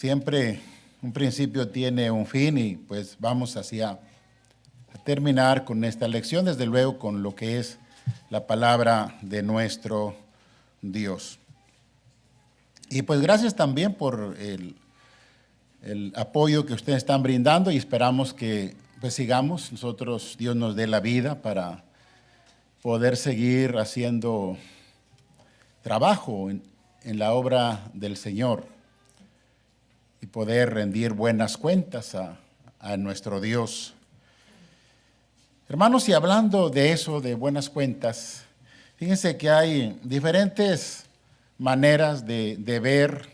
Siempre un principio tiene un fin y pues vamos hacia terminar con esta lección, desde luego con lo que es la palabra de nuestro Dios. Y pues gracias también por el apoyo que ustedes están brindando y esperamos que pues sigamos. Nosotros, Dios nos dé la vida para poder seguir haciendo trabajo en la obra del Señor y poder rendir buenas cuentas a nuestro Dios. Hermanos, y hablando de eso, de buenas cuentas, fíjense que hay diferentes maneras de ver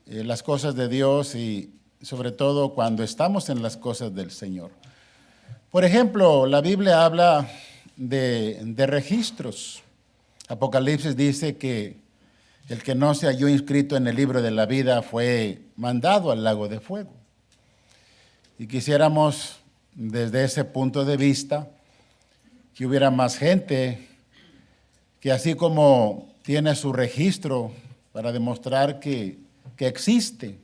las cosas de Dios y sobre todo cuando estamos en las cosas del Señor. Por ejemplo, la Biblia habla de registros. Apocalipsis dice que el que no se halló inscrito en el libro de la vida fue mandado al lago de fuego. Y quisiéramos, desde ese punto de vista, que hubiera más gente que así como tiene su registro para demostrar que existe,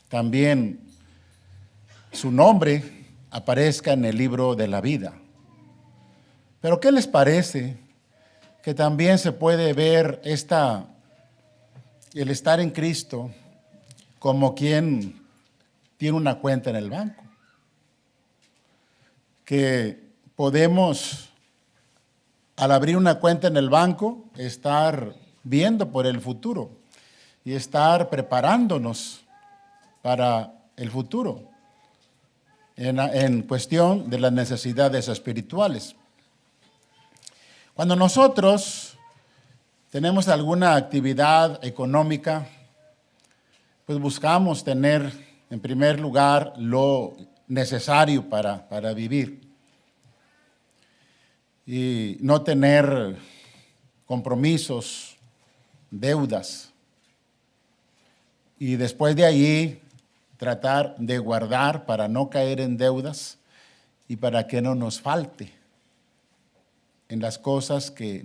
también su nombre aparezca en el libro de la vida. Pero ¿qué les parece que también se puede ver el estar en Cristo como quien tiene una cuenta en el banco? Que podemos, al abrir una cuenta en el banco, estar viendo por el futuro y estar preparándonos para el futuro en cuestión de las necesidades espirituales. Cuando nosotros tenemos alguna actividad económica, pues buscamos tener en primer lugar lo necesario para vivir y no tener compromisos, deudas. Y después de allí tratar de guardar para no caer en deudas y para que no nos falte en las cosas que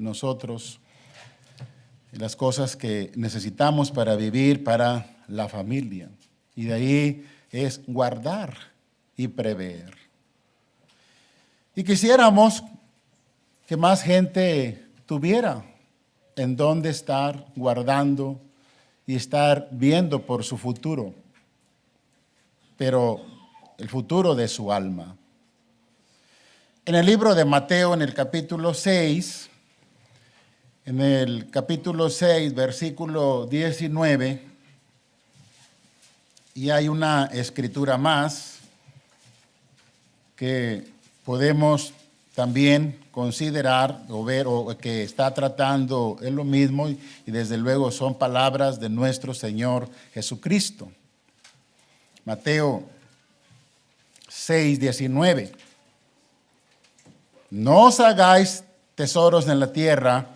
las cosas que necesitamos para vivir, para la familia. Y de ahí es guardar y prever. Y quisiéramos que más gente tuviera en dónde estar guardando y estar viendo por su futuro, pero el futuro de su alma. En el libro de Mateo, en el capítulo 6, versículo 19, y hay una escritura más que podemos también considerar o ver o que está tratando es lo mismo y desde luego son palabras de nuestro Señor Jesucristo. Mateo 6, 19. No os hagáis tesoros en la tierra,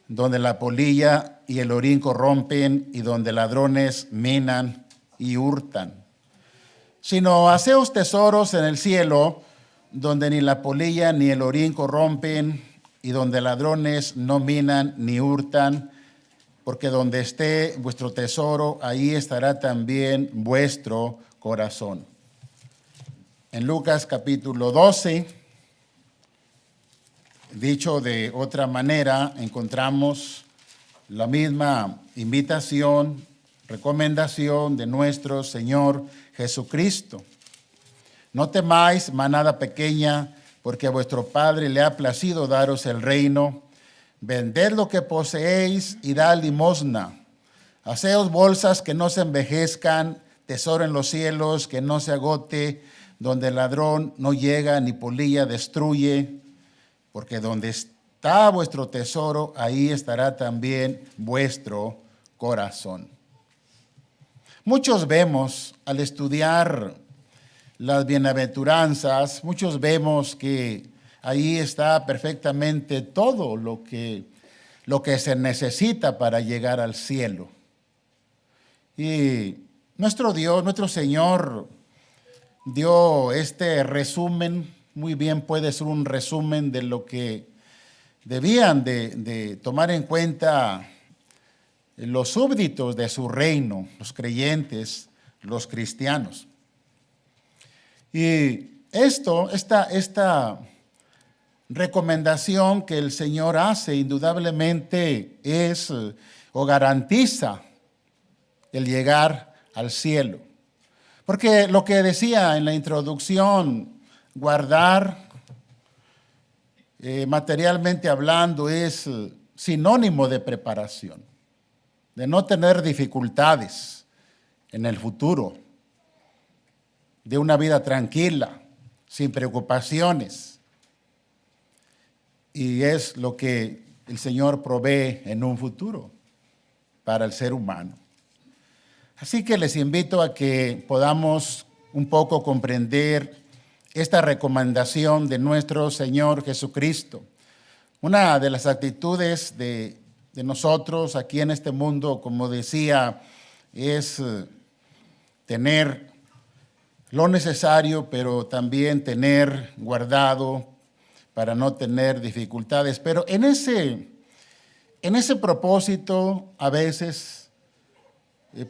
donde la polilla y el orín corrompen y donde ladrones minan y hurtan, sino haceos tesoros en el cielo, donde ni la polilla ni el orín corrompen y donde ladrones no minan ni hurtan, porque donde esté vuestro tesoro, ahí estará también vuestro corazón. En Lucas capítulo 12, dicho de otra manera, encontramos la misma invitación, recomendación de nuestro Señor Jesucristo. No temáis, manada pequeña, porque a vuestro Padre le ha placido daros el reino. Vended lo que poseéis y dad limosna. Haceos bolsas que no se envejezcan, tesoro en los cielos que no se agote, donde el ladrón no llega ni polilla destruye. Porque donde está vuestro tesoro, ahí estará también vuestro corazón. Muchos vemos al estudiar las bienaventuranzas, muchos vemos que ahí está perfectamente todo lo que se necesita para llegar al cielo. Y nuestro Dios, nuestro Señor, dio este resumen. Muy bien puede ser un resumen de lo que debían de tomar en cuenta los súbditos de su reino, los creyentes, los cristianos. Y esta recomendación que el Señor hace indudablemente es o garantiza el llegar al cielo. Porque lo que decía en la introducción, guardar materialmente hablando es sinónimo de preparación, de no tener dificultades en el futuro, de una vida tranquila, sin preocupaciones. Y es lo que el Señor provee en un futuro para el ser humano. Así que les invito a que podamos un poco comprender esta recomendación de nuestro Señor Jesucristo. Una de las actitudes de nosotros aquí en este mundo, como decía, es tener lo necesario, pero también tener guardado para no tener dificultades. Pero en ese propósito a veces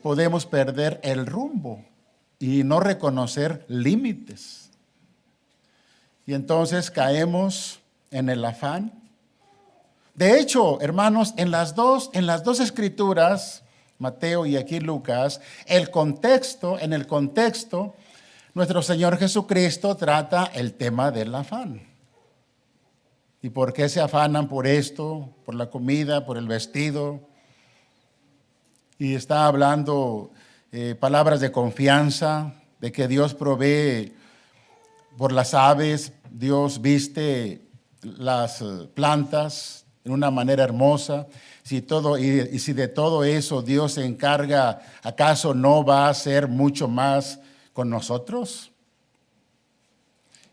podemos perder el rumbo y no reconocer límites. Y entonces caemos en el afán. De hecho, hermanos, en las dos escrituras, Mateo y aquí Lucas, en el contexto, nuestro Señor Jesucristo trata el tema del afán. ¿Y por qué se afanan por esto, por la comida, por el vestido? Y está hablando palabras de confianza, de que Dios provee por las aves, Dios viste las plantas de una manera hermosa. Si de todo eso Dios se encarga, ¿acaso no va a hacer mucho más con nosotros?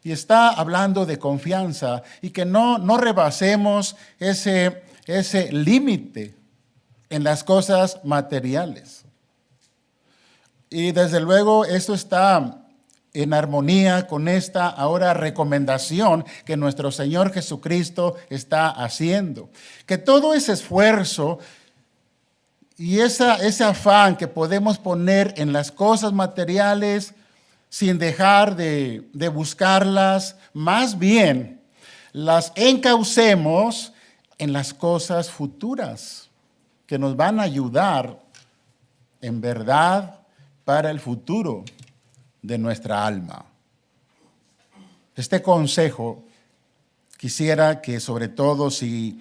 Y está hablando de confianza y que no rebasemos ese límite en las cosas materiales. Y desde luego esto está en armonía con esta ahora recomendación que nuestro Señor Jesucristo está haciendo. Que todo ese esfuerzo y ese afán que podemos poner en las cosas materiales sin dejar de buscarlas, más bien las encaucemos en las cosas futuras que nos van a ayudar en verdad para el futuro de nuestra alma. Este consejo quisiera que sobre todo si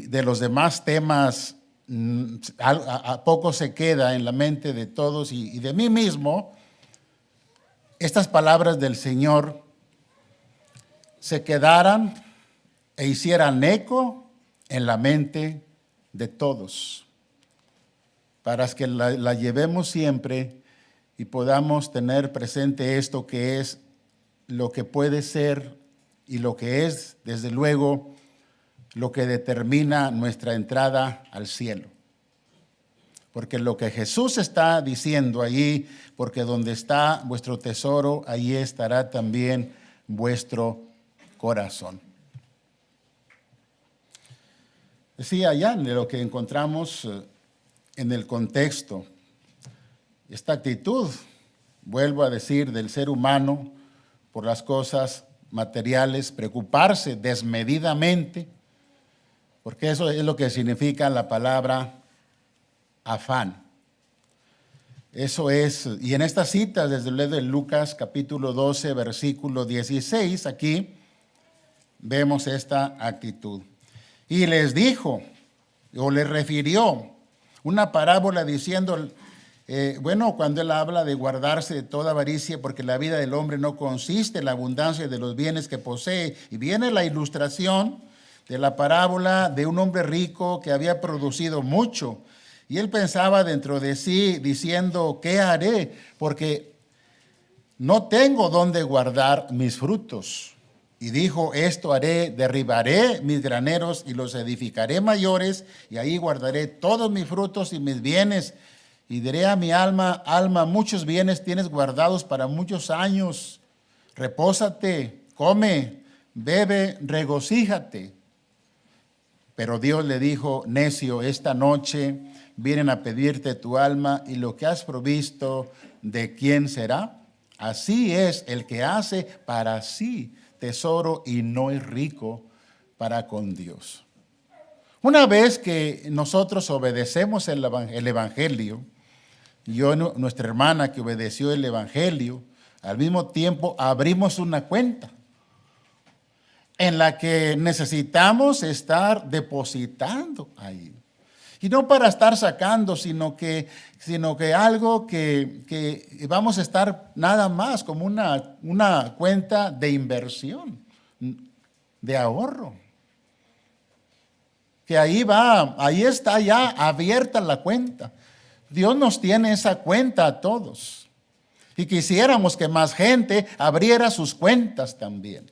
de los demás temas a poco se queda en la mente de todos y de mí mismo, estas palabras del Señor se quedaran e hicieran eco en la mente de todos, para que la llevemos siempre y podamos tener presente esto que es lo que puede ser y lo que es, desde luego, lo que determina nuestra entrada al cielo. Porque lo que Jesús está diciendo allí, porque donde está vuestro tesoro, allí estará también vuestro corazón. Decía allá de lo que encontramos en el contexto, esta actitud, vuelvo a decir, del ser humano por las cosas materiales, preocuparse desmedidamente, porque eso es lo que significa la palabra afán. Eso es, y en esta cita, desde luego de Lucas capítulo 12, versículo 16, aquí vemos esta actitud. Y les dijo, o les refirió una parábola diciendo, cuando él habla de guardarse de toda avaricia, porque la vida del hombre no consiste en la abundancia de los bienes que posee. Y viene la ilustración de la parábola de un hombre rico que había producido mucho. Y él pensaba dentro de sí, diciendo, ¿qué haré? Porque no tengo dónde guardar mis frutos. Y dijo, esto haré, derribaré mis graneros y los edificaré mayores, y ahí guardaré todos mis frutos y mis bienes. Y diré a mi alma, alma, muchos bienes tienes guardados para muchos años. Repósate, come, bebe, regocíjate. Pero Dios le dijo: necio, esta noche vienen a pedirte tu alma, y lo que has provisto, ¿de quién será? Así es el que hace para sí tesoro y no es rico para con Dios. Una vez que nosotros obedecemos el Evangelio, nuestra hermana que obedeció el Evangelio, al mismo tiempo abrimos una cuenta en la que necesitamos estar depositando ahí. Y no para estar sacando, sino que algo que vamos a estar nada más como una cuenta de inversión, de ahorro. Que ahí está ya abierta la cuenta. Dios nos tiene esa cuenta a todos. Y quisiéramos que más gente abriera sus cuentas también.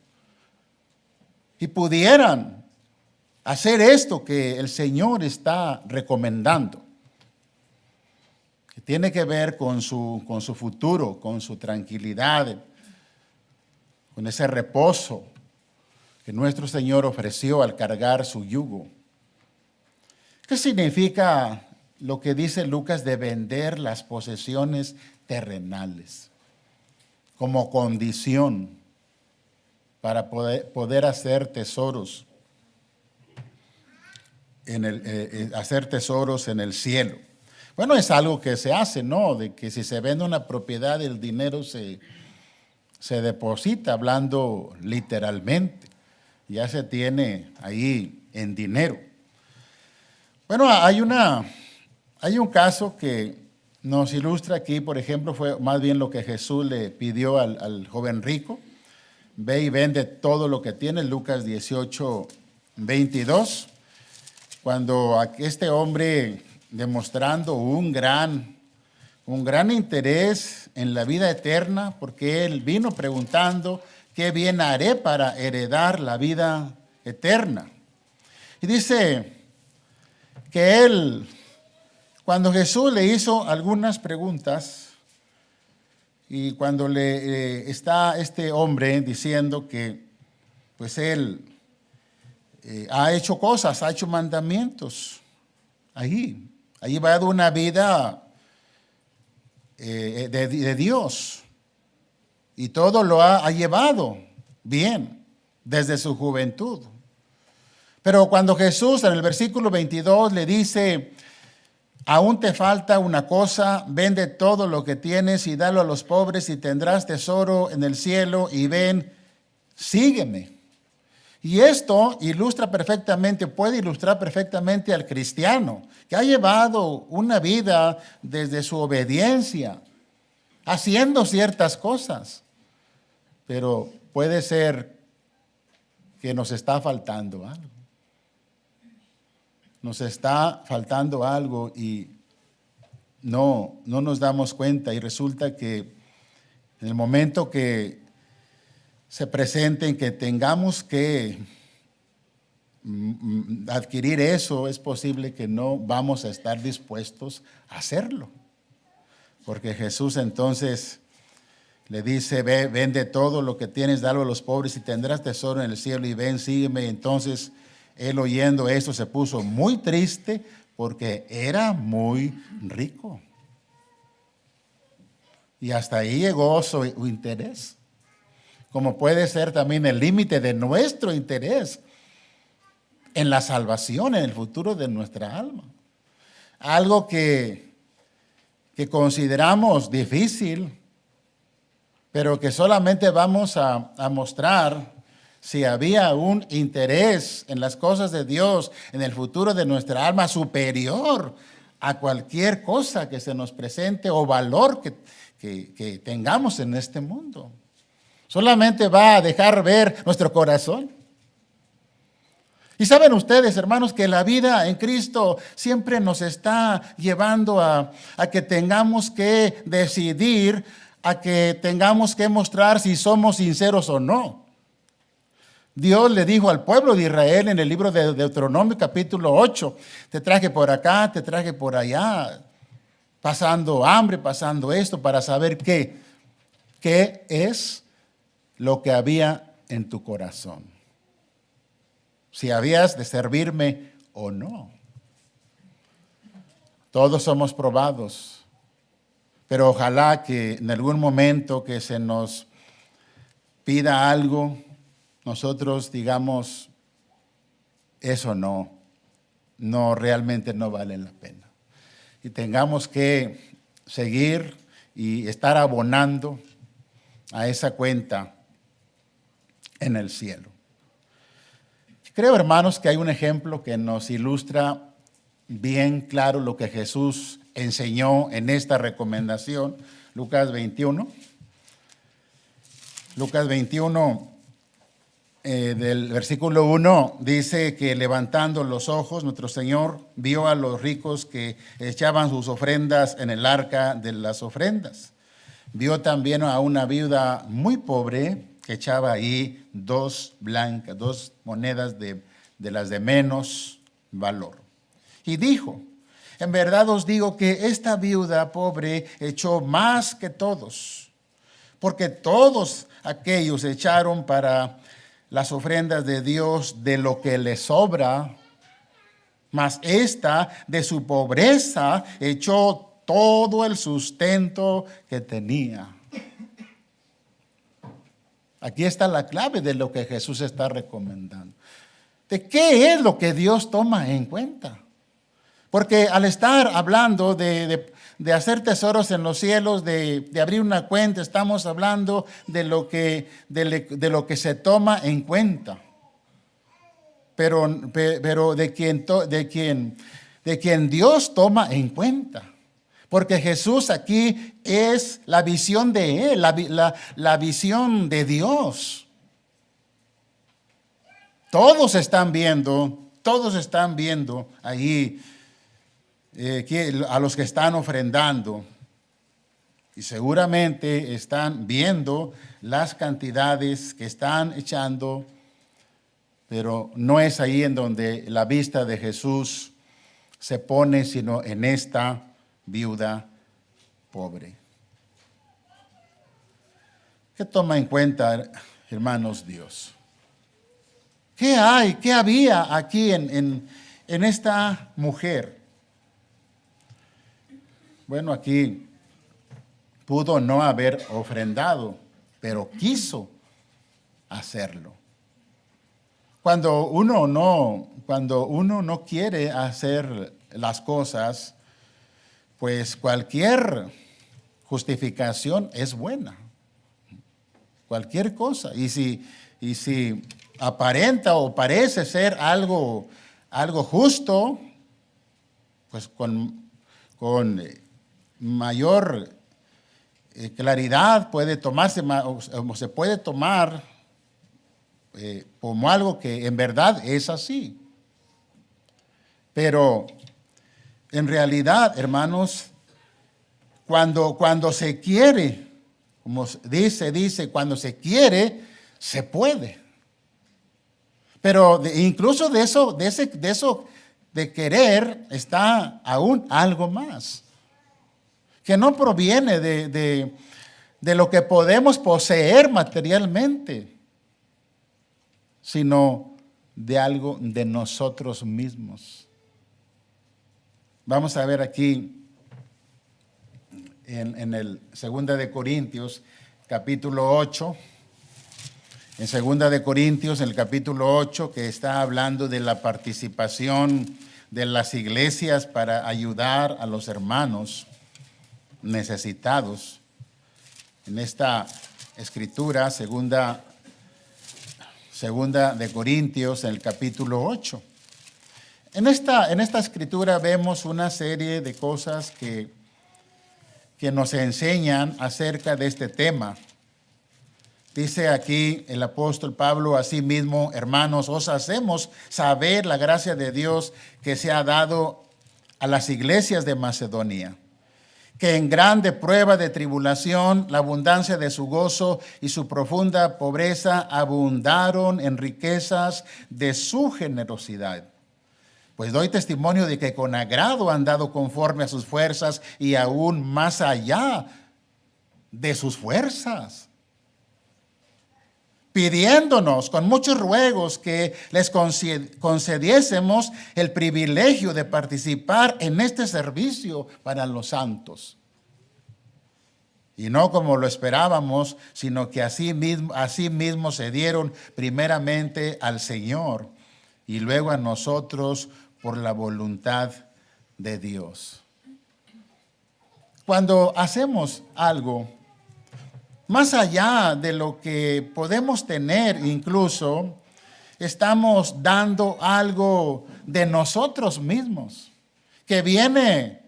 Y pudieran hacer esto que el Señor está recomendando. Que tiene que ver con su futuro, con su tranquilidad, con ese reposo que nuestro Señor ofreció al cargar su yugo. ¿Qué significa lo que dice Lucas de vender las posesiones terrenales como condición para poder hacer tesoros hacer tesoros en el cielo? Bueno, es algo que se hace, ¿no? De que si se vende una propiedad, el dinero se deposita, hablando literalmente. Ya se tiene ahí en dinero. Bueno, hay un caso que nos ilustra aquí, por ejemplo, fue más bien lo que Jesús le pidió al joven rico. Ve y vende todo lo que tiene, Lucas 18:22. Cuando este hombre, demostrando un gran interés en la vida eterna, porque él vino preguntando: ¿qué bien haré para heredar la vida eterna? Y dice que él, cuando Jesús le hizo algunas preguntas, y cuando está este hombre diciendo que pues él ha hecho cosas, ha hecho mandamientos, allí va de una vida de Dios, y todo lo ha llevado bien desde su juventud. Pero cuando Jesús en el versículo 22 le dice: aún te falta una cosa, vende todo lo que tienes y dalo a los pobres y tendrás tesoro en el cielo, y ven, sígueme. Y esto puede ilustrar perfectamente al cristiano, que ha llevado una vida desde su obediencia, haciendo ciertas cosas, pero puede ser que nos está faltando algo. Nos está faltando algo y no nos damos cuenta, y resulta que en el momento que se presenten que tengamos que adquirir eso, es posible que no vamos a estar dispuestos a hacerlo. Porque Jesús entonces le dice: vende todo lo que tienes, dalo a los pobres y tendrás tesoro en el cielo, y ven, sígueme. Entonces él, oyendo esto, se puso muy triste porque era muy rico. Y hasta ahí llegó su interés. Como puede ser también el límite de nuestro interés en la salvación, en el futuro de nuestra alma. Algo que consideramos difícil, pero que solamente vamos a mostrar si había un interés en las cosas de Dios, en el futuro de nuestra alma, superior a cualquier cosa que se nos presente o valor que tengamos en este mundo. Solamente va a dejar ver nuestro corazón. Y saben ustedes, hermanos, que la vida en Cristo siempre nos está llevando a que tengamos que decidir, a que tengamos que mostrar si somos sinceros o no. Dios le dijo al pueblo de Israel en el libro de Deuteronomio capítulo 8, te traje por acá, te traje por allá, pasando hambre, pasando esto, para saber qué es lo que había en tu corazón. Si habías de servirme o no. Todos somos probados, pero ojalá que en algún momento que se nos pida algo, nosotros digamos, eso no realmente no vale la pena. Y tengamos que seguir y estar abonando a esa cuenta en el cielo. Creo, hermanos, que hay un ejemplo que nos ilustra bien claro lo que Jesús enseñó en esta recomendación. Lucas 21. Lucas 21, del versículo 1, dice que levantando los ojos, nuestro Señor vio a los ricos que echaban sus ofrendas en el arca de las ofrendas. Vio también a una viuda muy pobre que echaba ahí dos monedas de las de menos valor. Y dijo, en verdad os digo que esta viuda pobre echó más que todos, porque todos aquellos echaron para las ofrendas de Dios de lo que les sobra, mas esta de su pobreza echó todo el sustento que tenía. Aquí está la clave de lo que Jesús está recomendando. ¿De qué es lo que Dios toma en cuenta? Porque al estar hablando de hacer tesoros en los cielos, de abrir una cuenta, estamos hablando de lo que se toma en cuenta. Pero de quien Dios toma en cuenta. Porque Jesús aquí es la visión de Él, la visión de Dios. Todos están viendo allí a los que están ofrendando. Y seguramente están viendo las cantidades que están echando, pero no es ahí en donde la vista de Jesús se pone, sino en esta viuda pobre. ¿Qué toma en cuenta, hermanos, Dios? ¿Qué había aquí en esta mujer? Bueno, aquí pudo no haber ofrendado, pero quiso hacerlo. Cuando uno no quiere hacer las cosas, pues cualquier justificación es buena. Cualquier cosa. Y si aparenta o parece ser algo justo, pues con mayor claridad puede tomarse, o se puede tomar como algo que en verdad es así. Pero en realidad, hermanos, cuando se quiere, como dice, cuando se quiere, se puede. Pero incluso de eso de querer está aún algo más, que no proviene de lo que podemos poseer materialmente, sino de algo de nosotros mismos. Vamos a ver aquí en el 2 de Corintios, capítulo 8. En 2 de Corintios, en el capítulo 8, que está hablando de la participación de las iglesias para ayudar a los hermanos necesitados. En esta escritura, segunda de Corintios, en el capítulo 8. En esta escritura vemos una serie de cosas que nos enseñan acerca de este tema. Dice aquí el apóstol Pablo, asimismo, hermanos, os hacemos saber la gracia de Dios que se ha dado a las iglesias de Macedonia, que en grande prueba de tribulación, la abundancia de su gozo y su profunda pobreza abundaron en riquezas de su generosidad. Pues doy testimonio de que con agrado han dado conforme a sus fuerzas y aún más allá de sus fuerzas. pidiéndonos con muchos ruegos que les concediésemos el privilegio de participar en este servicio para los santos. Y no como lo esperábamos, sino que así mismo se dieron primeramente al Señor y luego a nosotros por la voluntad de Dios. Cuando hacemos algo, más allá de lo que podemos tener incluso, estamos dando algo de nosotros mismos, que viene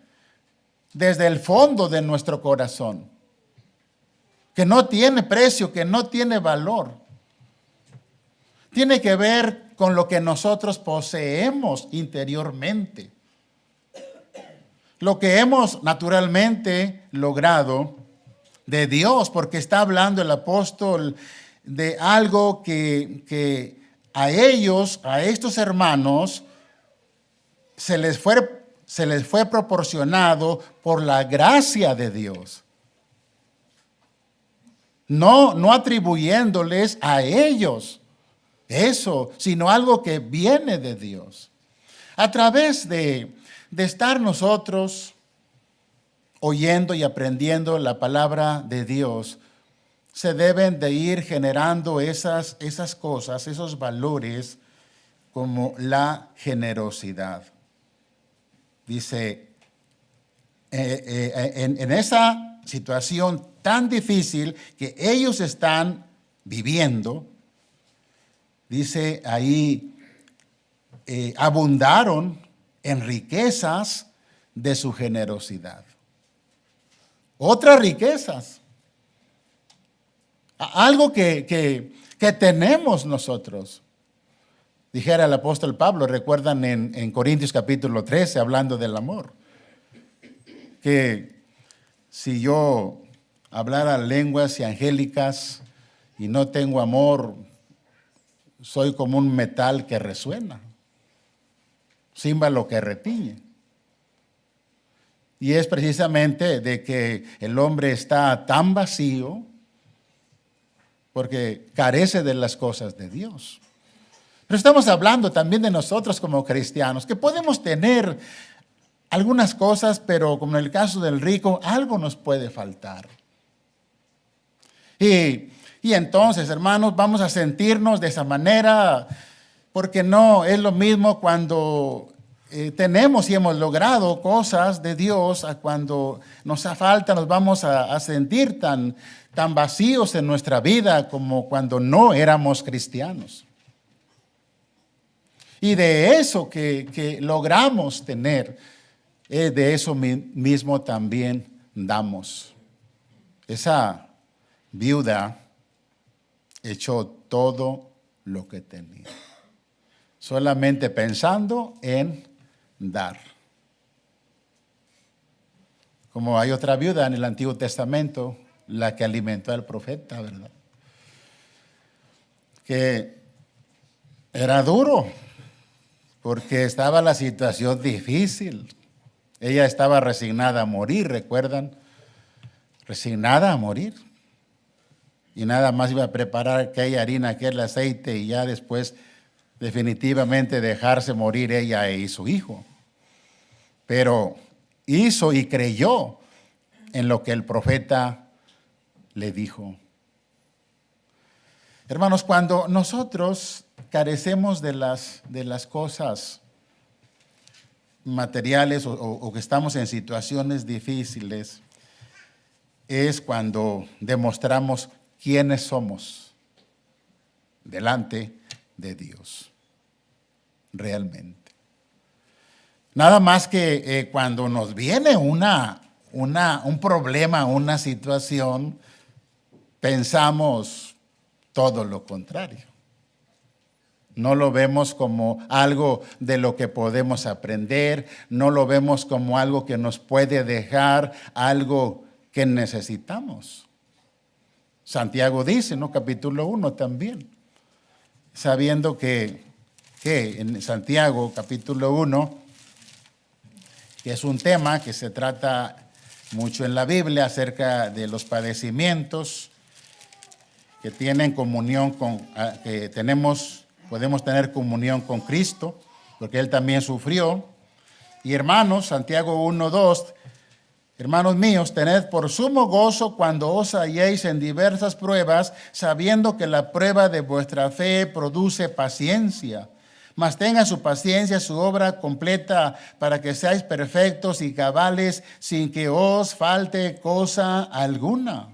desde el fondo de nuestro corazón, que no tiene precio, que no tiene valor. Tiene que ver con lo que nosotros poseemos interiormente. Lo que hemos naturalmente logrado de Dios, porque está hablando el apóstol de algo que a ellos, a estos hermanos, se les fue proporcionado por la gracia de Dios. No atribuyéndoles a ellos eso, sino algo que viene de Dios. A través de estar nosotros oyendo y aprendiendo la palabra de Dios, se deben de ir generando esas cosas, esos valores, como la generosidad. Dice, en esa situación tan difícil que ellos están viviendo, dice ahí, abundaron en riquezas de su generosidad. Otras riquezas. Algo que tenemos nosotros. Dijera el apóstol Pablo, recuerdan en Corintios capítulo 13, hablando del amor, que si yo hablara lenguas y angélicas y no tengo amor, soy como un metal que resuena, címbalo que retiñe. Y es precisamente de que el hombre está tan vacío porque carece de las cosas de Dios. Pero estamos hablando también de nosotros como cristianos, que podemos tener algunas cosas, pero como en el caso del rico, algo nos puede faltar. Y entonces, hermanos, vamos a sentirnos de esa manera, porque no es lo mismo cuando tenemos y hemos logrado cosas de Dios, a cuando nos falta, nos vamos a sentir tan vacíos en nuestra vida como cuando no éramos cristianos. Y de eso que logramos tener, de eso mismo también damos. Esa viuda echó todo lo que tenía, solamente pensando en dar. Como hay otra viuda en el Antiguo Testamento, la que alimentó al profeta, ¿verdad? Que era duro, porque estaba la situación difícil. Ella estaba resignada a morir, ¿recuerdan? Resignada a morir. Y nada más iba a preparar aquella harina, aquel aceite, y ya después definitivamente dejarse morir ella y su hijo. Pero hizo y creyó en lo que el profeta le dijo. Hermanos, cuando nosotros carecemos de las cosas materiales o que estamos en situaciones difíciles, es cuando demostramos quiénes somos delante de Dios, realmente. Nada más que cuando nos viene un problema, una situación, pensamos todo lo contrario. No lo vemos como algo de lo que podemos aprender, no lo vemos como algo que nos puede dejar algo que necesitamos. Santiago dice, ¿no? Capítulo 1 también, sabiendo que en Santiago capítulo 1, que es un tema que se trata mucho en la Biblia acerca de los padecimientos, que tienen comunión podemos tener comunión con Cristo, porque Él también sufrió. Y hermanos, Santiago 1:2, hermanos míos, tened por sumo gozo cuando os halléis en diversas pruebas, sabiendo que la prueba de vuestra fe produce paciencia. Mas tenga su paciencia, su obra completa, para que seáis perfectos y cabales, sin que os falte cosa alguna.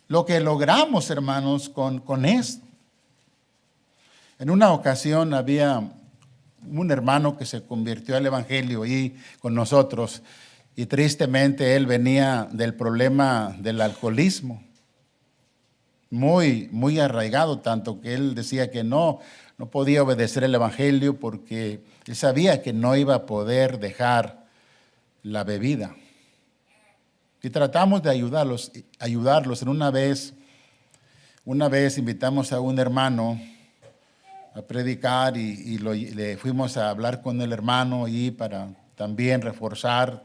Lo que logramos, hermanos, con esto. En una ocasión había un hermano que se convirtió al evangelio ahí con nosotros, y tristemente él venía del problema del alcoholismo, muy, muy arraigado, tanto que él decía que no podía obedecer el evangelio porque él sabía que no iba a poder dejar la bebida. Y tratamos de ayudarlos. En una vez invitamos a un hermano a predicar y le fuimos a hablar con el hermano y para también reforzar,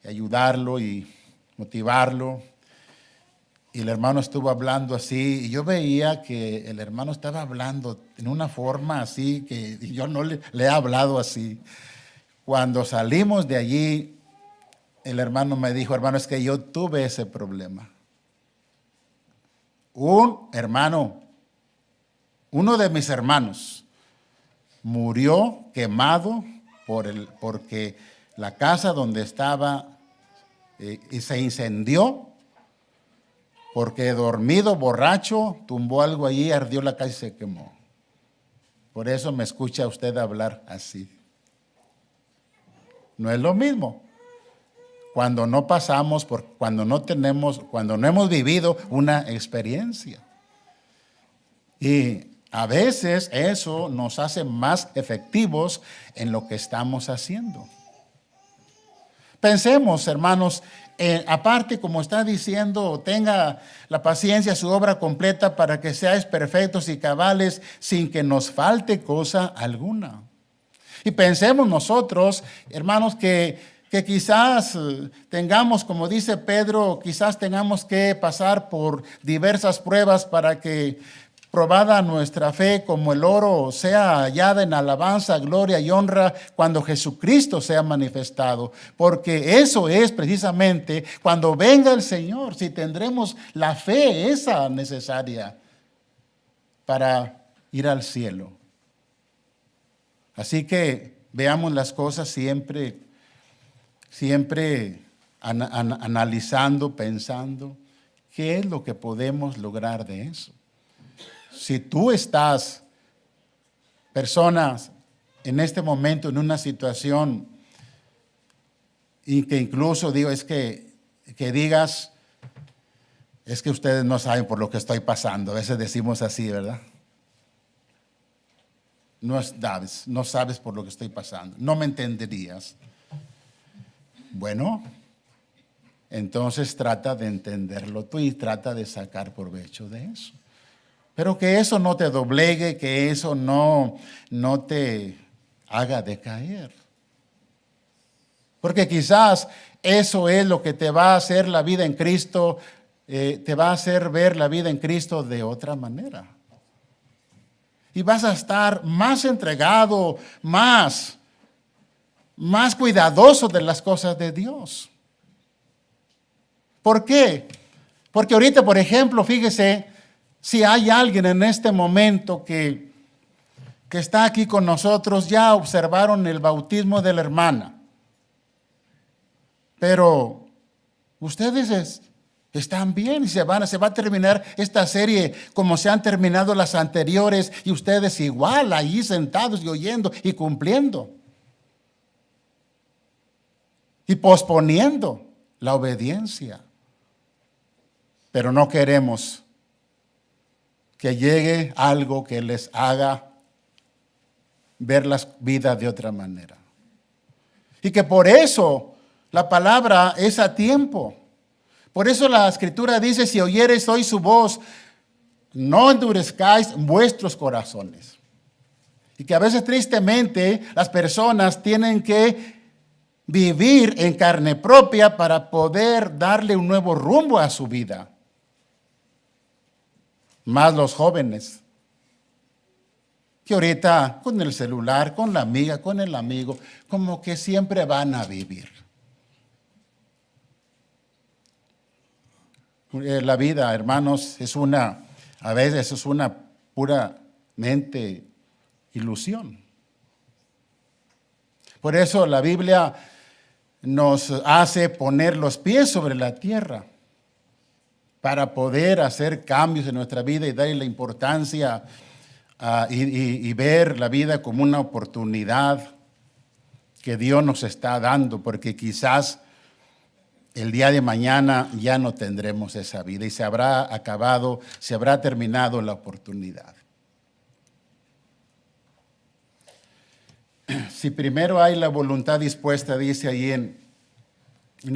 ayudarlo y motivarlo. Y el hermano estuvo hablando así, y yo veía que el hermano estaba hablando en una forma así, que yo no le he hablado así. Cuando salimos de allí, el hermano me dijo, hermano, es que yo tuve ese problema. Uno de mis hermanos murió quemado porque la casa donde estaba se incendió. Porque dormido, borracho, tumbó algo allí, ardió la casa y se quemó. Por eso me escucha usted hablar así. No es lo mismo. Cuando no pasamos, cuando no hemos vivido una experiencia. Y a veces eso nos hace más efectivos en lo que estamos haciendo. Pensemos, hermanos, aparte, como está diciendo, tenga la paciencia, su obra completa, para que seáis perfectos y cabales, sin que nos falte cosa alguna. Y pensemos nosotros, hermanos, que quizás tengamos, como dice Pedro, quizás tengamos que pasar por diversas pruebas para que, probada nuestra fe como el oro, sea hallada en alabanza, gloria y honra cuando Jesucristo sea manifestado. Porque eso es precisamente cuando venga el Señor, si tendremos la fe esa necesaria para ir al cielo. Así que veamos las cosas siempre analizando, pensando, ¿qué es lo que podemos lograr de eso? Si tú estás, personas, en este momento en una situación y que incluso digo, que digas, es que ustedes no saben por lo que estoy pasando. A veces decimos así, ¿verdad? No sabes por lo que estoy pasando. No me entenderías. Bueno, entonces trata de entenderlo tú y trata de sacar provecho de eso. Pero que eso no te doblegue, que eso no te haga decaer. Porque quizás eso es lo que te va a hacer la vida en Cristo, te va a hacer ver la vida en Cristo de otra manera. Y vas a estar más entregado, más cuidadoso de las cosas de Dios. ¿Por qué? Porque ahorita, por ejemplo, fíjese, si hay alguien en este momento que está aquí con nosotros, ya observaron el bautismo de la hermana. Pero ustedes están bien y se va a terminar esta serie como se han terminado las anteriores y ustedes igual ahí sentados y oyendo y cumpliendo. Y posponiendo la obediencia. Pero no queremos que llegue algo que les haga ver las vidas de otra manera. Y que por eso la palabra es a tiempo. Por eso la Escritura dice, si oyereis hoy su voz, no endurezcáis vuestros corazones. Y que a veces tristemente las personas tienen que vivir en carne propia para poder darle un nuevo rumbo a su vida. más los jóvenes, que ahorita con el celular, con la amiga, con el amigo, como que siempre van a vivir. La vida, hermanos, a veces es una puramente ilusión. Por eso la Biblia nos hace poner los pies sobre la tierra para poder hacer cambios en nuestra vida y darle la importancia y ver la vida como una oportunidad que Dios nos está dando, porque quizás el día de mañana ya no tendremos esa vida y se habrá terminado la oportunidad. Si primero hay la voluntad dispuesta, dice ahí en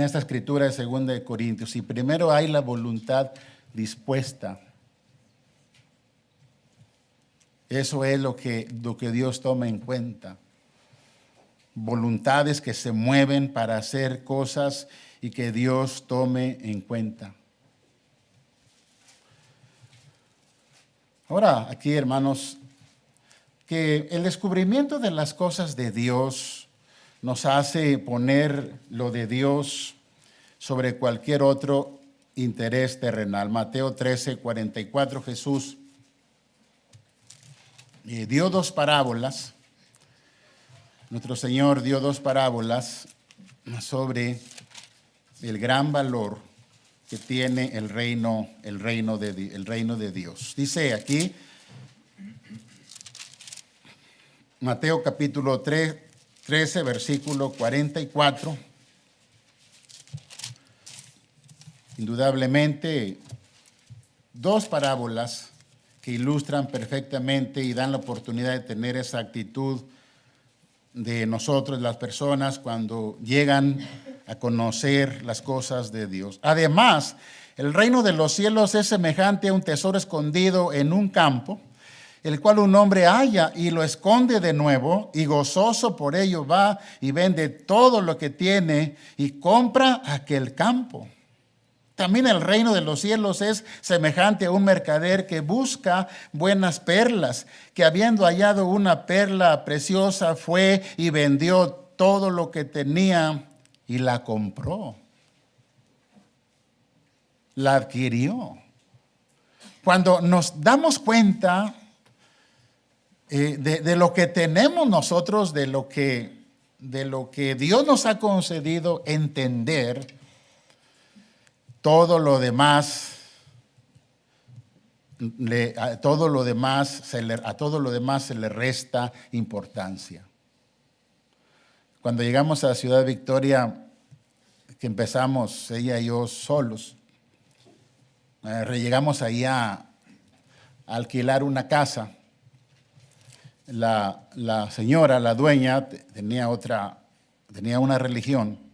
esta escritura de 2 de Corintios, si primero hay la voluntad dispuesta, eso es lo que Dios toma en cuenta. Voluntades que se mueven para hacer cosas y que Dios tome en cuenta. Ahora, aquí, hermanos, que el descubrimiento de las cosas de Dios nos hace poner lo de Dios sobre cualquier otro interés terrenal. Mateo 13:44, Jesús dio dos parábolas. Nuestro Señor dio dos parábolas sobre el gran valor que tiene el reino de Dios. Dice aquí, Mateo capítulo 13, versículo 44. Indudablemente, dos parábolas que ilustran perfectamente y dan la oportunidad de tener esa actitud de nosotros, las personas, cuando llegan a conocer las cosas de Dios. Además, el reino de los cielos es semejante a un tesoro escondido en un campo, el cual un hombre halla y lo esconde de nuevo, y gozoso por ello va y vende todo lo que tiene y compra aquel campo. También el reino de los cielos es semejante a un mercader que busca buenas perlas, que habiendo hallado una perla preciosa fue y vendió todo lo que tenía y la compró. La adquirió. Cuando nos damos cuenta de lo que tenemos nosotros, de lo que Dios nos ha concedido entender, todo lo demás se le resta importancia. Cuando llegamos a la ciudad de Victoria, que empezamos ella y yo solos, llegamos ahí a alquilar una casa. La señora, la dueña, tenía una religión.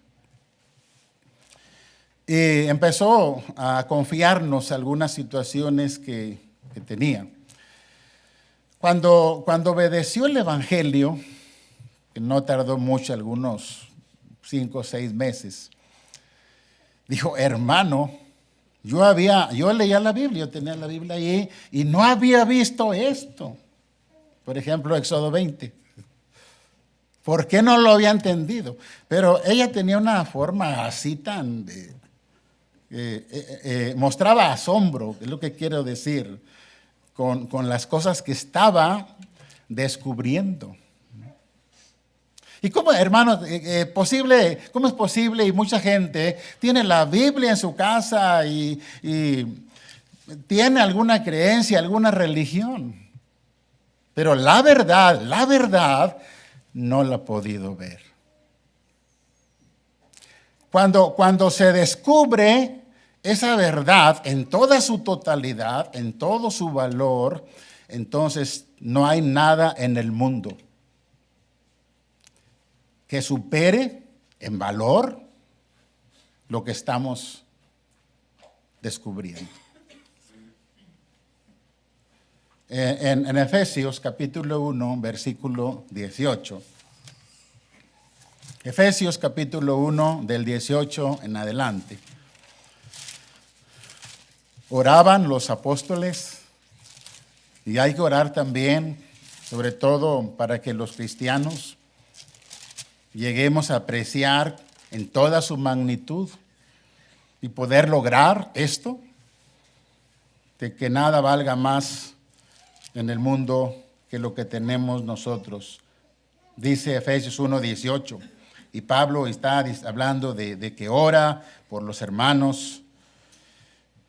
Y empezó a confiarnos algunas situaciones que tenía. Cuando obedeció el Evangelio, que no tardó mucho, algunos 5 o 6 meses, dijo, hermano, yo leía la Biblia, yo tenía la Biblia ahí y no había visto esto. Por ejemplo, Éxodo 20. ¿Por qué no lo había entendido? Pero ella tenía una forma así tan... mostraba asombro, es lo que quiero decir, con las cosas que estaba descubriendo. ¿Y cómo, hermanos, cómo es posible? Y mucha gente tiene la Biblia en su casa y tiene alguna creencia, alguna religión, pero la verdad no la ha podido ver. Cuando se descubre esa verdad en toda su totalidad, en todo su valor, entonces no hay nada en el mundo que supere en valor lo que estamos descubriendo. En Efesios capítulo 1, versículo 18. Efesios capítulo 1 del 18 en adelante. Oraban los apóstoles Y hay que orar también, sobre todo para que los cristianos lleguemos a apreciar en toda su magnitud y poder lograr esto, de que nada valga más en el mundo que lo que tenemos nosotros. Dice Efesios 1:18, y Pablo está hablando de que ora por los hermanos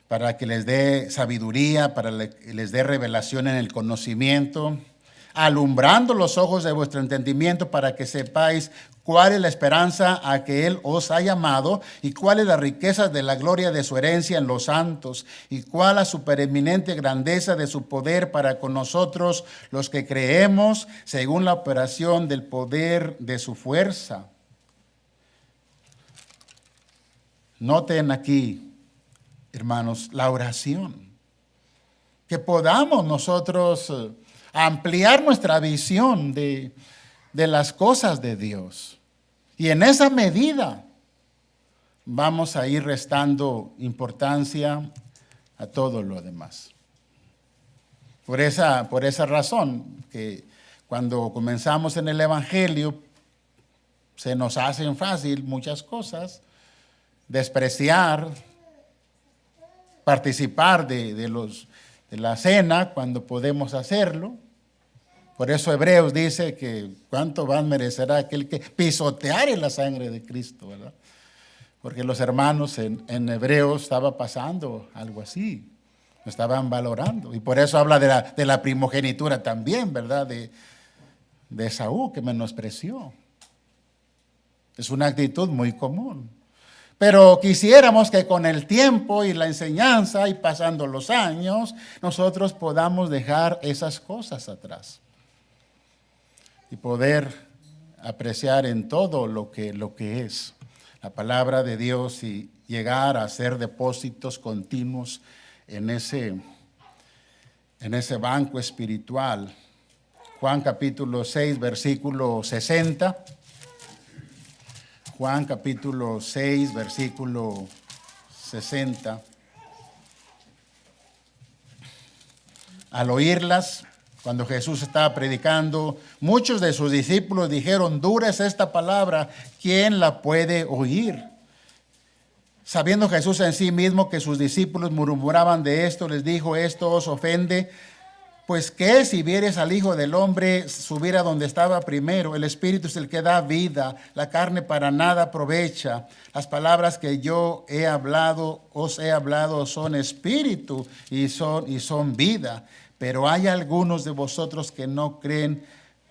para que les dé sabiduría, para que les dé revelación en el conocimiento, alumbrando los ojos de vuestro entendimiento para que sepáis cuál es la esperanza a que Él os ha llamado y cuál es la riqueza de la gloria de su herencia en los santos y cuál la supereminente grandeza de su poder para con nosotros los que creemos según la operación del poder de su fuerza. Noten aquí, hermanos, la oración. Que podamos nosotros ampliar nuestra visión de las cosas de Dios. Y en esa medida vamos a ir restando importancia a todo lo demás. Por esa razón, que cuando comenzamos en el Evangelio, se nos hacen fácil muchas cosas, despreciar, participar de la cena cuando podemos hacerlo. Por eso Hebreos dice que cuánto más merecerá aquel que pisoteare la sangre de Cristo, ¿verdad? Porque los hermanos en Hebreos estaba pasando algo así, lo estaban valorando. Y por eso habla de la primogenitura también, ¿verdad? De Esaú, que menospreció. Es una actitud muy común. Pero quisiéramos que con el tiempo y la enseñanza y pasando los años, nosotros podamos dejar esas cosas atrás y poder apreciar en todo lo que es la palabra de Dios y llegar a hacer depósitos continuos en ese banco espiritual. Juan capítulo 6, versículo 60. Juan capítulo 6, versículo 60. Al oírlas, cuando Jesús estaba predicando, muchos de sus discípulos dijeron: dura es esta palabra, ¿quién la puede oír? Sabiendo Jesús en sí mismo que sus discípulos murmuraban de esto, les dijo: ¿esto os ofende? Pues ¿qué si vieres al Hijo del Hombre subir a donde estaba primero? El Espíritu es el que da vida, la carne para nada aprovecha. Las palabras que yo os he hablado son espíritu y son vida. Pero hay algunos de vosotros que no creen,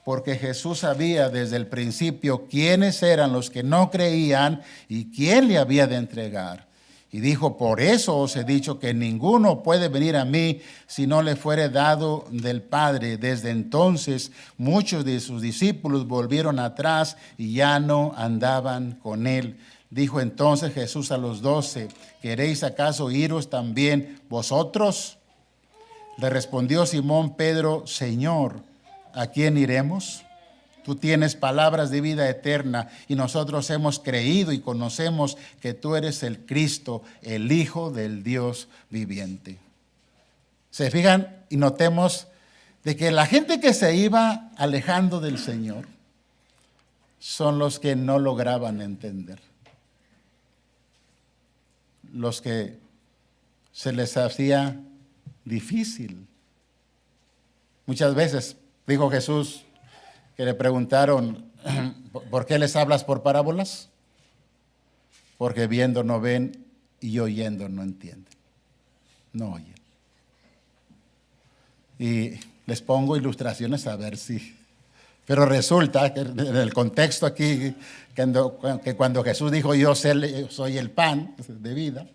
porque Jesús sabía desde el principio quiénes eran los que no creían y quién le había de entregar. Y dijo: por eso os he dicho que ninguno puede venir a mí si no le fuere dado del Padre. Desde entonces muchos de sus discípulos volvieron atrás y ya no andaban con él. Dijo entonces Jesús a los 12: ¿queréis acaso iros también vosotros? Le respondió Simón Pedro: Señor, ¿a quién iremos? Tú tienes palabras de vida eterna y nosotros hemos creído y conocemos que tú eres el Cristo, el Hijo del Dios viviente. Se fijan y notemos de que la gente que se iba alejando del Señor son los que no lograban entender. Los que se les hacía difícil. Muchas veces dijo Jesús, que le preguntaron: ¿por qué les hablas por parábolas? Porque viendo no ven y oyendo no entienden. No oyen. Y les pongo ilustraciones a ver si. Pero resulta que en el contexto aquí, que cuando Jesús dijo: yo soy el pan de vida,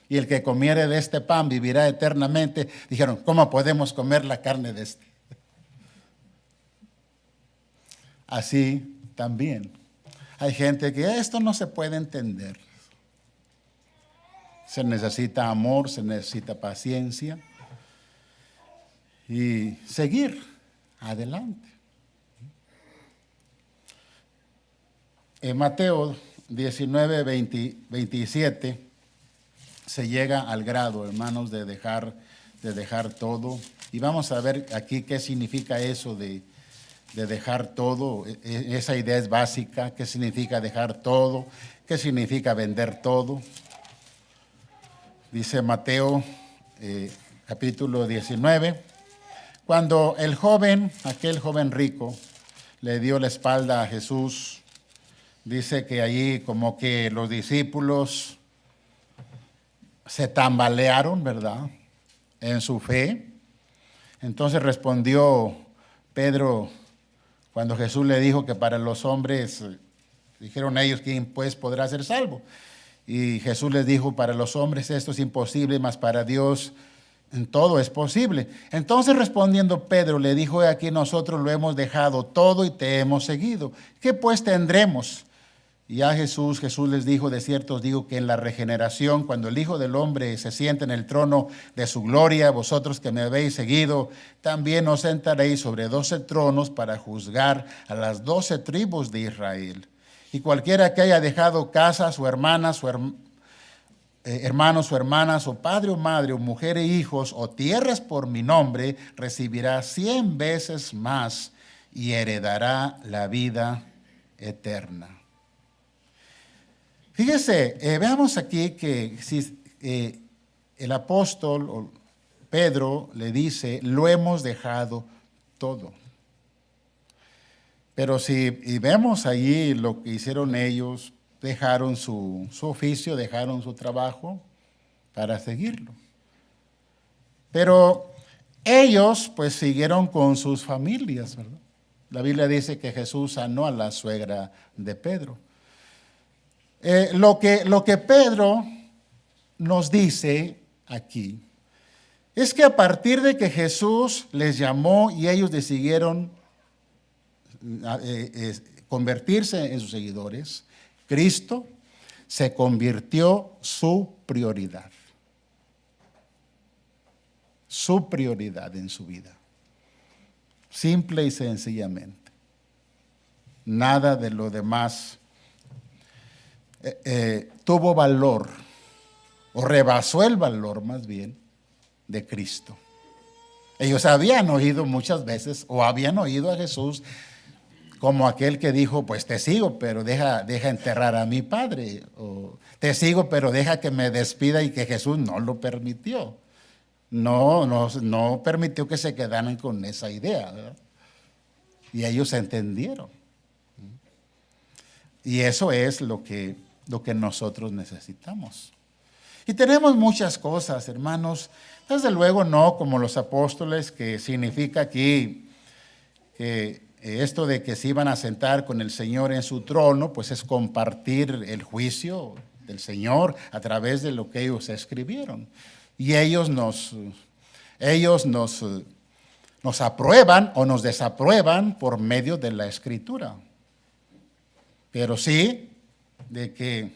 y el que comiere de este pan vivirá eternamente, dijeron: ¿cómo podemos comer la carne de este? Así también hay gente que esto no se puede entender. Se necesita amor, se necesita paciencia y seguir adelante. En Mateo 19, 27 se llega al grado, hermanos, de dejar de dejar todo. Y vamos a ver aquí qué significa eso de dejar todo. Esa idea es básica. ¿Qué significa dejar todo? ¿Qué significa vender todo? Dice Mateo capítulo 19. Cuando aquel joven rico, le dio la espalda a Jesús, dice que allí como que los discípulos se tambalearon, ¿verdad?, en su fe. Entonces respondió Pedro cuando Jesús le dijo que para los hombres, dijeron ellos, ¿quién pues podrá ser salvo? Y Jesús les dijo, para los hombres esto es imposible, mas para Dios en todo es posible. Entonces respondiendo Pedro le dijo, he aquí nosotros lo hemos dejado todo y te hemos seguido. ¿Qué pues tendremos? Y a Jesús les dijo, de cierto os digo que en la regeneración, cuando el Hijo del Hombre se siente en el trono de su gloria, vosotros que me habéis seguido, también os sentaréis sobre 12 tronos para juzgar a las 12 tribus de Israel. Y cualquiera que haya dejado casa, su hermana, hermanos o hermanas, o padre o madre, o mujer e hijos, o tierras por mi nombre, recibirá 100 veces más y heredará la vida eterna. Fíjese, veamos aquí que si el apóstol Pedro le dice, lo hemos dejado todo. Pero si vemos allí lo que hicieron ellos, dejaron su oficio, dejaron su trabajo para seguirlo. Pero ellos pues siguieron con sus familias, ¿verdad? La Biblia dice que Jesús sanó a la suegra de Pedro. Lo que Pedro nos dice aquí es que a partir de que Jesús les llamó y ellos decidieron convertirse en sus seguidores, Cristo se convirtió su prioridad en su vida, simple y sencillamente. Nada de lo demás tuvo valor, o rebasó el valor más bien, de Cristo. Ellos habían oído muchas veces, o habían oído a Jesús como aquel que dijo, pues te sigo, pero deja enterrar a mi padre, o te sigo, pero deja que me despida, y que Jesús no lo permitió. No permitió que se quedaran con esa idea, ¿verdad? Y ellos entendieron. Y eso es lo que nosotros necesitamos. Y tenemos muchas cosas, hermanos. Desde luego no como los apóstoles, que significa aquí que esto de que se iban a sentar con el Señor en su trono, pues es compartir el juicio del Señor a través de lo que ellos escribieron. Y ellos nos aprueban o nos desaprueban por medio de la Escritura. Pero sí, de que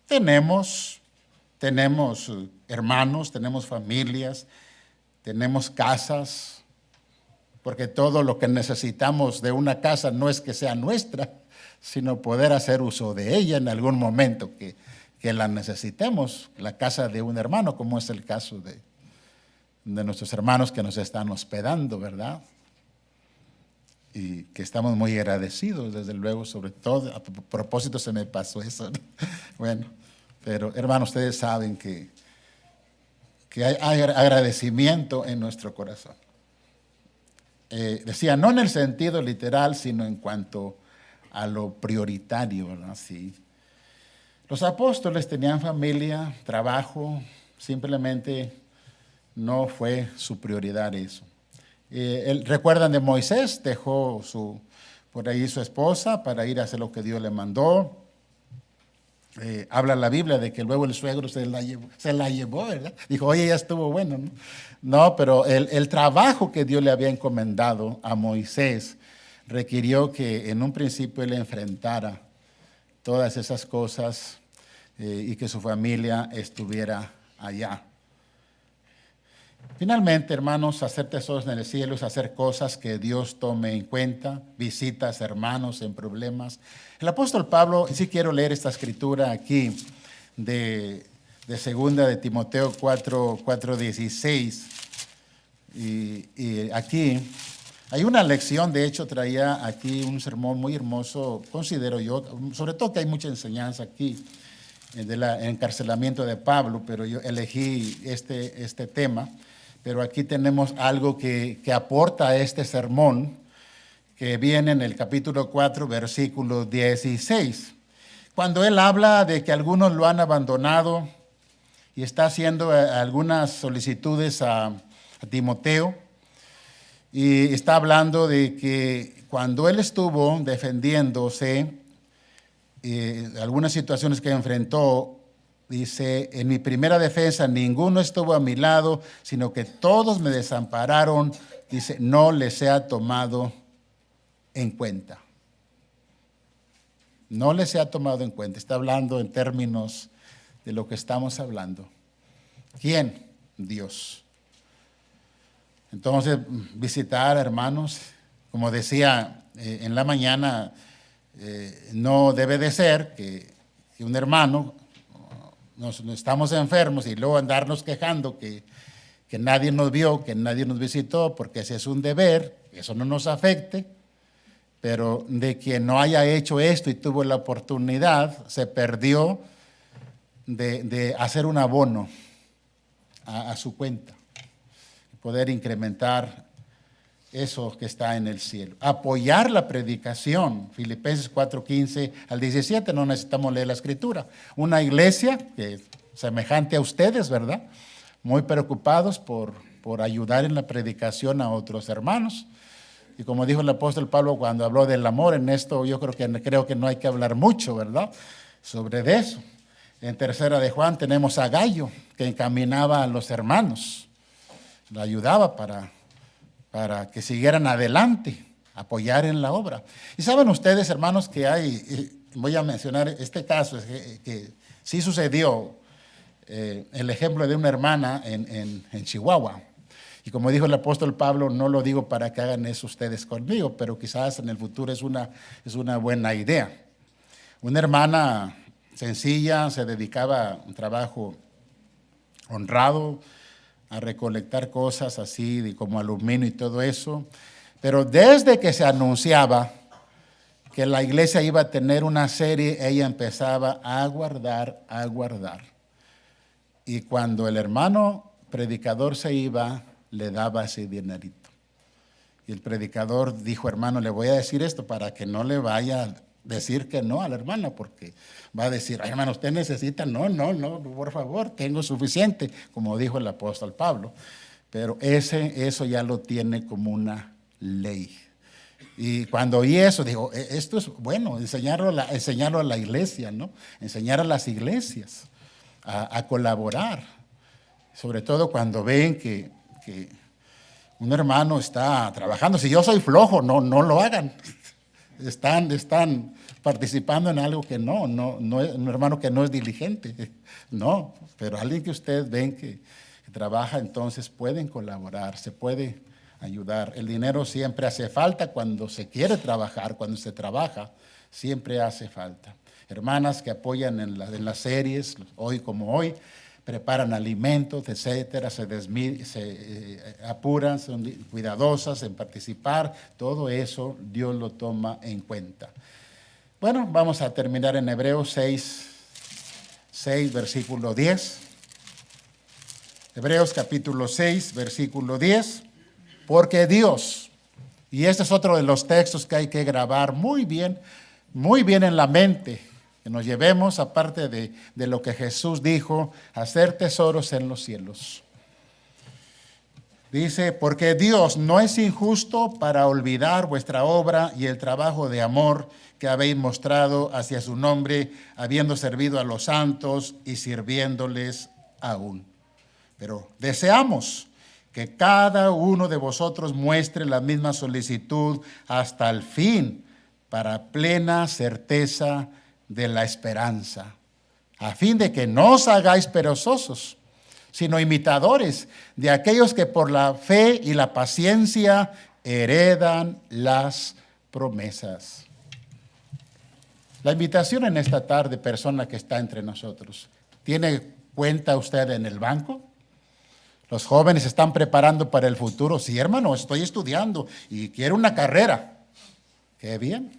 tenemos hermanos, tenemos familias, tenemos casas, porque todo lo que necesitamos de una casa no es que sea nuestra, sino poder hacer uso de ella en algún momento que la necesitemos, la casa de un hermano, como es el caso de nuestros hermanos que nos están hospedando, ¿verdad? Y que estamos muy agradecidos, desde luego, sobre todo. A propósito se me pasó eso, ¿no? Bueno, pero hermanos, ustedes saben que hay agradecimiento en nuestro corazón. Decía, no en el sentido literal, sino en cuanto a lo prioritario, ¿verdad? Sí. Los apóstoles tenían familia, trabajo, simplemente no fue su prioridad eso. Recuerdan de Moisés, dejó por ahí su esposa para ir a hacer lo que Dios le mandó. Habla la Biblia de que luego el suegro se la llevó, ¿verdad? Dijo, oye, ya estuvo bueno, ¿no? No, pero el trabajo que Dios le había encomendado a Moisés requirió que en un principio él enfrentara todas esas cosas y que su familia estuviera allá. Finalmente, hermanos, hacer tesoros en el cielo es hacer cosas que Dios tome en cuenta, visitas hermanos en problemas. El apóstol Pablo, sí quiero leer esta escritura aquí de segunda de Timoteo 4:16. Y aquí hay una lección, de hecho traía aquí un sermón muy hermoso, considero yo, sobre todo que hay mucha enseñanza aquí del encarcelamiento de Pablo, pero yo elegí este tema. Pero aquí tenemos algo que aporta a este sermón, que viene en el capítulo 4, versículo 16. Cuando él habla de que algunos lo han abandonado y está haciendo algunas solicitudes a Timoteo, y está hablando de que cuando él estuvo defendiéndose, algunas situaciones que enfrentó, dice, en mi primera defensa ninguno estuvo a mi lado, sino que todos me desampararon, dice, no les ha tomado en cuenta. No les ha tomado en cuenta. Está hablando en términos de lo que estamos hablando. ¿Quién? Dios. Entonces, visitar hermanos, como decía en la mañana, no debe de ser que un hermano, nos estamos enfermos y luego andarnos quejando que nadie nos vio, que nadie nos visitó, porque ese es un deber, eso no nos afecte, pero de quien no haya hecho esto y tuvo la oportunidad, se perdió de hacer un abono a su cuenta, poder incrementar eso que está en el cielo. Apoyar la predicación, Filipenses 4:15 al 17, no necesitamos leer la escritura. Una iglesia que semejante a ustedes, ¿verdad? Muy preocupados por ayudar en la predicación a otros hermanos. Y como dijo el apóstol Pablo cuando habló del amor, en esto yo creo que no hay que hablar mucho, ¿verdad? Sobre eso. En tercera de Juan tenemos a Gallo, que encaminaba a los hermanos, lo ayudaba para que siguieran adelante, apoyar en la obra. Y saben ustedes, hermanos, que voy a mencionar este caso, que sí sucedió, el ejemplo de una hermana en Chihuahua. Y como dijo el apóstol Pablo, no lo digo para que hagan eso ustedes conmigo, pero quizás en el futuro es una buena idea. Una hermana sencilla, se dedicaba a un trabajo honrado, a recolectar cosas así como aluminio y todo eso. Pero desde que se anunciaba que la iglesia iba a tener una serie, ella empezaba a guardar. Y cuando el hermano predicador se iba, le daba ese dinerito. Y el predicador dijo, hermano, le voy a decir esto para que no le vaya a decir que no a la hermana, porque va a decir, ay, hermano, usted necesita, no, por favor, tengo suficiente, como dijo el apóstol Pablo. Pero eso ya lo tiene como una ley. Y cuando oí eso, digo, esto es bueno, enseñarlo a la iglesia, ¿no? Enseñar a las iglesias a colaborar, sobre todo cuando ven que un hermano está trabajando. Si yo soy flojo, no lo hagan. Están participando en algo que no es un hermano que no es diligente. No, pero alguien que ustedes ven que trabaja, entonces pueden colaborar, se puede ayudar. El dinero siempre hace falta cuando se quiere trabajar, cuando se trabaja, siempre hace falta. Hermanas que apoyan en las series, hoy como hoy, preparan alimentos, etcétera, se apuran, son cuidadosas en participar, todo eso Dios lo toma en cuenta. Bueno, vamos a terminar en Hebreos 6, versículo 10. Hebreos capítulo 6, versículo 10. Porque Dios, y este es otro de los textos que hay que grabar muy bien en la mente, que nos llevemos, aparte de lo que Jesús dijo, hacer tesoros en los cielos. Dice, porque Dios no es injusto para olvidar vuestra obra y el trabajo de amor que habéis mostrado hacia su nombre, habiendo servido a los santos y sirviéndoles aún. Pero deseamos que cada uno de vosotros muestre la misma solicitud hasta el fin, para plena certeza de la esperanza, a fin de que no os hagáis perezosos, sino imitadores de aquellos que por la fe y la paciencia heredan las promesas. La invitación en esta tarde, persona que está entre nosotros, ¿tiene cuenta usted en el banco? Los jóvenes se están preparando para el futuro. Sí, hermano, estoy estudiando y quiero una carrera. Qué bien.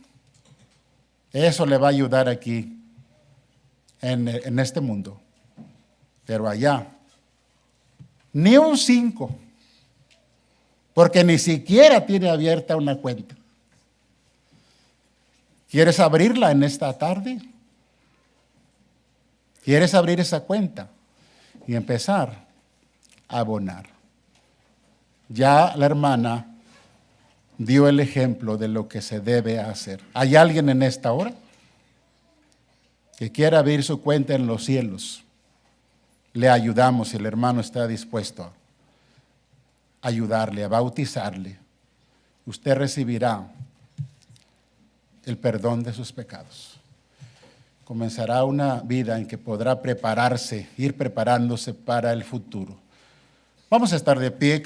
Eso le va a ayudar aquí en este mundo. Pero allá, ni un 5, porque ni siquiera tiene abierta una cuenta. ¿Quieres abrirla en esta tarde? ¿Quieres abrir esa cuenta y empezar a abonar? Ya la hermana dio el ejemplo de lo que se debe hacer. ¿Hay alguien en esta hora que quiera abrir su cuenta en los cielos? Le ayudamos si el hermano está dispuesto a ayudarle, a bautizarle. Usted recibirá el perdón de sus pecados. Comenzará una vida en que podrá prepararse, ir preparándose para el futuro. Vamos a estar de pie.